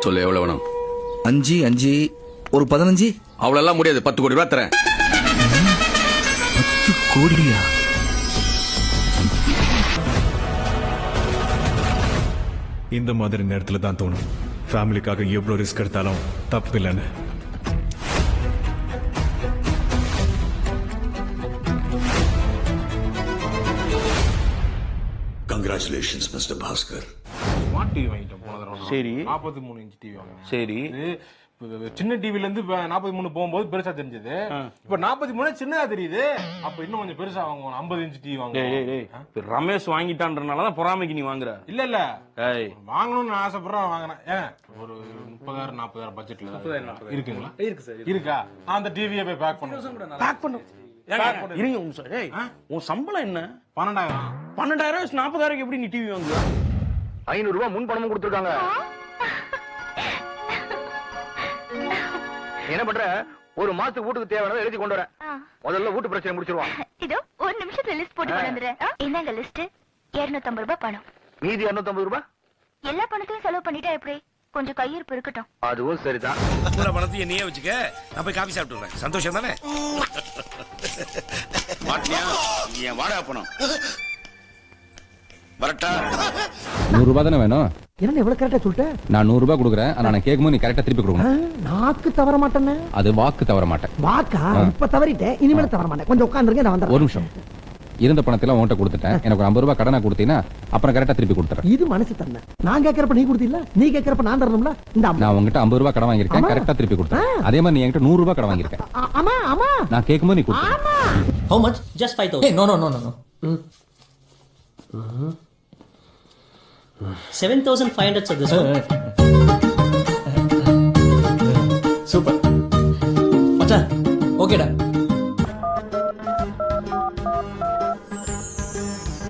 சொல்லு எவ்வளவு வேணும்? 5 5 ஒரு 15. அவ்வளவு முடியாது, 10 கோடி ரூபாய் தரேன். 10 கோடியா? இந்த மாதிரி நேரத்துல தான் தோணும் ஃபேமிலிக்காக எவ்வளவு ரிஸ்க் எடுத்தாலும் தப்பு இல்லைன்னு. Congratulations, Mr. Bhaskar. Smart TV வாங்கிட்டேன் போன தடவை. சரி. 43 இன்ச் டிவி வாங்கினேன். சரி. சின்ன டிவில இருந்து 43 போகும்போது பெருசா தெரிஞ்சது. இப்ப 43 சின்னதா தெரியுது. அப்ப இன்னும் கொஞ்சம் பெருசா வாங்குவோம். 50 இன்ச் டிவி வாங்குவோம். ரமேஷ் வாங்கிட்டான்றனாலதான் பொறாமைக்கு நீ வாங்குற. இல்ல ஏய், வாங்கணும்னு ஆசைப்படுறேன், வாங்கினேன். ஏன் ஒரு 30,000 40,000 பட்ஜெட்ல இருக்குங்களா? இருக்கு சார். இருக்கா? அந்த டிவியை போய் பேக் பண்ணுங்க. பேக் பண்ணு. இருங்க ஒரு நிமிஷம். ஏய், உன் சம்பளம் என்ன? 12,000. 12,000 40,000 எப்படி நீ டிவி வாங்குவ? 500 ரூபாய் முன் பணமும் கொடுத்துருக்காங்க. என்ன பண்ற? ஒரு மாசத்துக்கு வீட்டுக்கு தேவையானதை எழுதி கொண்டு வரேன். முதல்ல வீட்டு பிரச்சனை முடிச்சிருவான். இதோ ஒரு நிமிஷத்துல லிஸ்ட் போட்டு கொண்டு வந்துறேன். என்னங்க லிஸ்ட்? 250 ரூபாய் பணம். மீதி 250 ரூபாய். எல்லா பணத்தையும் செலவு பண்ணிட்டா எப்படி? கொஞ்சம் கையிருப்பு இருக்கட்டும். அதுவும் சரிதான். உங்களை பணத்தை நீயே வச்சுக்க, நான் போய் காபி சாப்பிட்டுறேன். சந்தோஷம் தானே? மாட்டியா? என் வாடகை பணம் வரட்டா? 100 ரூபாய் தானே வேணும்? என்ன இவ்வளவு கரெக்டா சொல்லிட்ட? நான் 100 ரூபாய் கொடுக்குறேன். ஆனா நான் கேட்கும்போது நீ கரெக்டா திருப்பி கொடுக்கணும். நாக்கு தவற மாட்டேன்னு. அது வாக்கு தவற மாட்டேன். வாக்கா? இப்ப தவறிட்டேன், இனிமேல தவற மாட்டேன். கொஞ்சம் உட்கார்ந்துருங்க, நான் வந்துறேன். ஒரு நிமிஷம். இருந்த பணத்தெல்லாம் உன்கிட்ட கொடுத்துட்டேன். எனக்கு ஒரு 50 ரூபாய் கடனா கொடுத்தீங்கன்னா அப்புறம் கரெக்டா திருப்பி கொடுத்துறேன். இது மனசு தன்மை. நான் கேட்கறப்ப நீ கொடுத்தீல்ல, நீ கேட்கறப்ப நான் தரணும்ல. இந்த நான் உங்ககிட்ட 50 ரூபாய் கடன் வாங்கியிருக்கேன், ஆமா. கரெக்டா திருப்பி கொடுத்தேன். அதே மாதிரி நீ என்கிட்ட 100 ரூபாய் கடன் வாங்கியிருக்கேன். ஆமா ஆமா. நான் கேட்கும்போது நீ கொடுத்த. ஆமா. How much? Just 5,000. Hey, no. 7,500 sir, this one. Super. மச்சான், ஓகேடா.